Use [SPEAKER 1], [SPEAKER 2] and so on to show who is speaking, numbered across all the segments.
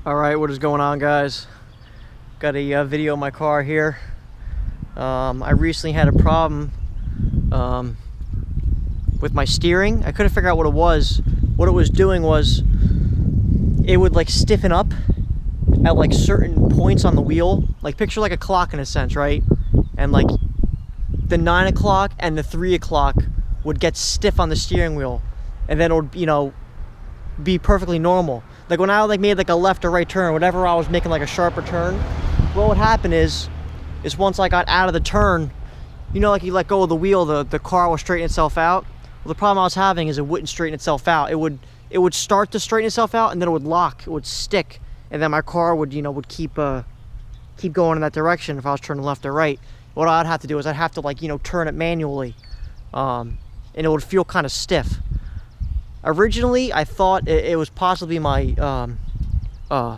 [SPEAKER 1] Alright, what is going on, guys? Got a video of my car here. I recently had a problem with my steering. I couldn't figure out what it was. What it was doing was it would like stiffen up at like certain points on the wheel. Like picture like a clock in a sense, right? And like the 9 o'clock and the 3 o'clock would get stiff on the steering wheel, and then it would, you know, be perfectly normal. Like when I like made like a left or right turn, whatever I was making like a sharper turn, what would happen is once I got out of the turn, you know, like you let go of the wheel, the car will straighten itself out. Well, the problem I was having is it wouldn't straighten itself out. It would start to straighten itself out, and then it would lock, it would stick, and then my car would, you know, would keep going in that direction if I was turning left or right. What I'd have to do is I'd have to, like, you know, turn it manually, and it would feel kind of stiff. Originally, I thought it was possibly my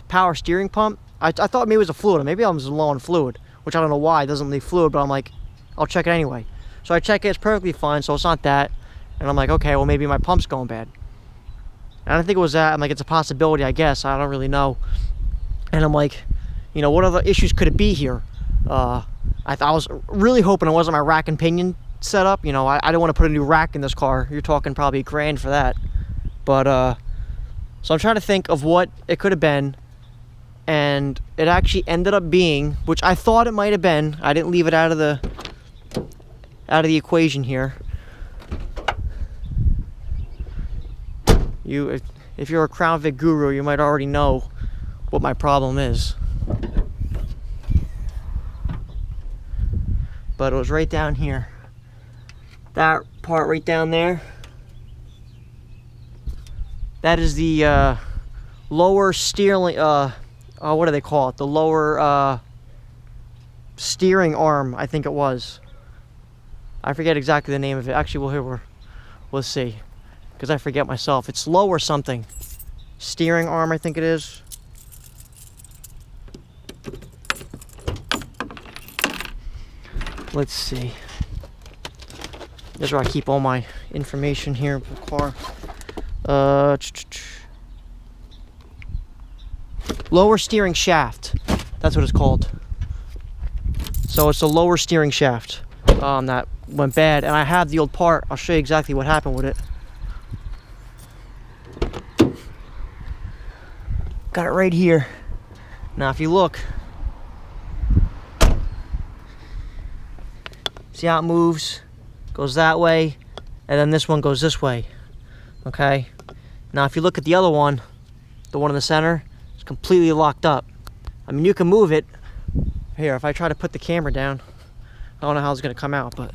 [SPEAKER 1] power steering pump. I thought maybe it was a fluid. Maybe I was low on fluid, which I don't know why. It doesn't leave fluid, but I'm like, I'll check it anyway. So I check it, it's perfectly fine, so it's not that. And I'm like, okay, well, maybe my pump's going bad. And I don't think it was that. I'm like, it's a possibility, I guess. I don't really know. And I'm like, you know, what other issues could it be here? I was really hoping it wasn't my rack and pinion setup. You know, I didn't want to put a new rack in this car. You're talking probably $1,000 for that. But, so I'm trying to think of what it could have been. And it actually ended up being, which I thought it might have been. I didn't leave it out of the equation here. If you're a Crown Vic guru, you might already know what my problem is. But it was right down here. That part right down there. That is the lower steering, what do they call it? The lower steering arm, I think it was. I forget exactly the name of it. Actually, we'll see. Because I forget myself. It's lower something. Steering arm, I think it is. Let's see. This is where I keep all my information here for the car. Lower steering shaft. That's what it's called. So it's the lower steering shaft that went bad. And I have the old part. I'll show you exactly what happened with it. Got it right here. Now if you look, see how it moves? Goes that way, and then this one goes this way. Okay? Now if you look at the other one, the one in the center, it's completely locked up. I mean, you can move it. Here, if I try to put the camera down, I don't know how it's gonna come out, but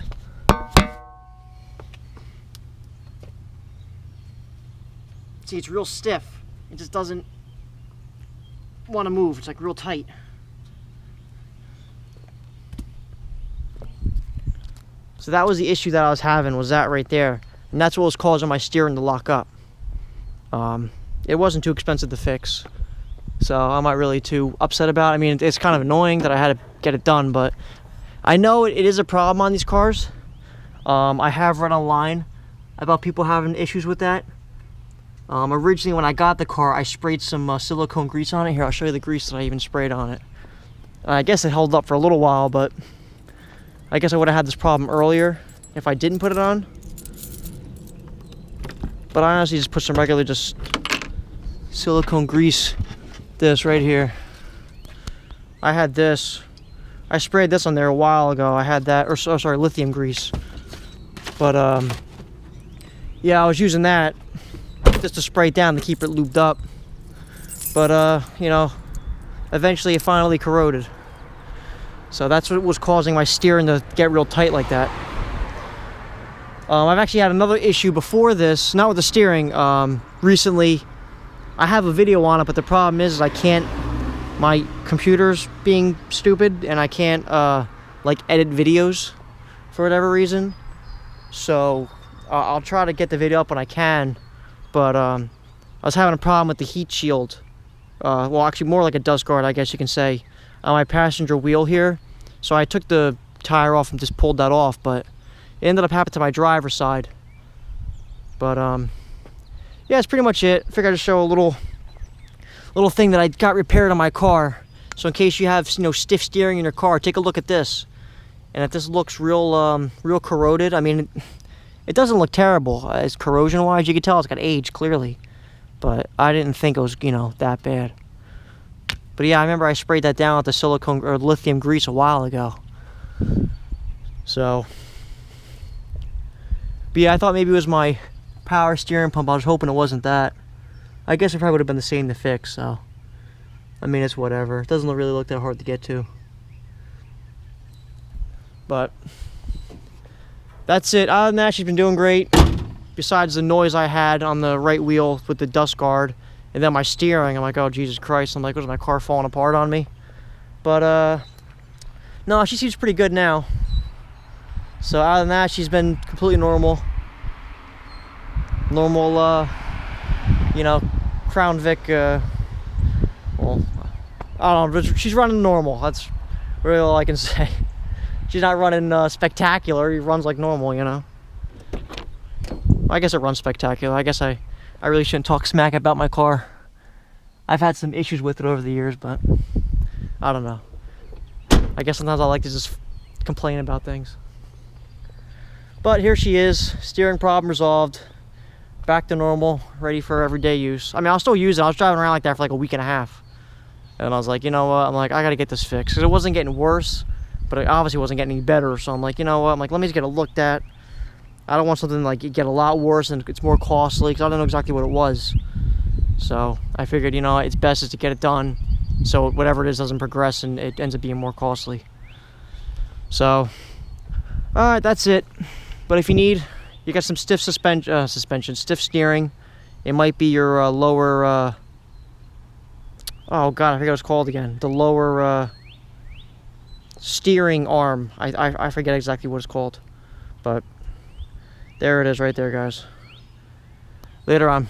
[SPEAKER 1] see, it's real stiff. It just doesn't want to move. It's like real tight. So that was the issue that I was having, was that right there, and that's what was causing my steering to lock up. It wasn't too expensive to fix, so I'm not really too upset about it. I mean, it's kind of annoying that I had to get it done, but I know it is a problem on these cars. I have read online about people having issues with that. Originally, when I got the car, I sprayed some silicone grease on it. Here, I'll show you the grease that I even sprayed on it. I guess it held up for a little while, but I guess I would have had this problem earlier if I didn't put it on. But I honestly just put some regular just silicone grease. This right here. I had this. I sprayed this on there a while ago. I had that, or sorry, lithium grease. But yeah, I was using that just to spray it down to keep it lubed up. But you know, eventually it finally corroded. So that's what was causing my steering to get real tight like that. I've actually had another issue before this, not with the steering. Recently, I have a video on it, but the problem is I can't, my computer's being stupid, and I can't like edit videos for whatever reason. So I'll try to get the video up when I can. But I was having a problem with the heat shield. Well, actually more like a dust guard, I guess you can say, on my passenger wheel here. So I took the tire off and just pulled that off, but it ended up happening to my driver's side. But yeah, that's pretty much it. I figured I'd show a little little thing that I got repaired on my car. So in case you have, you know, stiff steering in your car, take a look at this. And if this looks real real corroded, I mean, it doesn't look terrible as corrosion wise. You can tell it's got age clearly, but I didn't think it was, you know, that bad. But yeah, I remember I sprayed that down with the silicone or lithium grease a while ago. So, but yeah, I thought maybe it was my power steering pump. I was hoping it wasn't that. I guess it probably would have been the same to fix, so I mean, it's whatever. It doesn't really look that hard to get to. But that's it. Other than that, she's been doing great. Besides the noise I had on the right wheel with the dust guard, and then my steering, I'm like, oh Jesus Christ! I'm like, was my car falling apart on me? But no, she seems pretty good now. So other than that, she's been completely normal. Normal, you know, Crown Vic. Well, I don't know, but she's running normal. That's really all I can say. She's not running spectacular. He runs like normal, you know. I guess it runs spectacular. I guess I really shouldn't talk smack about my car. I've had some issues with it over the years, but I don't know. I guess sometimes I like to just complain about things. But here she is, steering problem resolved, back to normal, ready for everyday use. I mean, I'll still use it. I was driving around like that for like a week and a half. And I was like, you know what? I'm like, I gotta get this fixed. Because it wasn't getting worse, but it obviously wasn't getting any better. So I'm like, you know what? I'm like, let me just get it looked at. I don't want something like get a lot worse and it's more costly, because I don't know exactly what it was. So I figured, you know, it's best is to get it done, so whatever it is doesn't progress and it ends up being more costly. So, all right, that's it. But if you need, you got some stiff suspension, stiff steering. It might be your lower, oh God, I forget what it's called again. The lower steering arm. I forget exactly what it's called. But there it is right there, guys. Later on.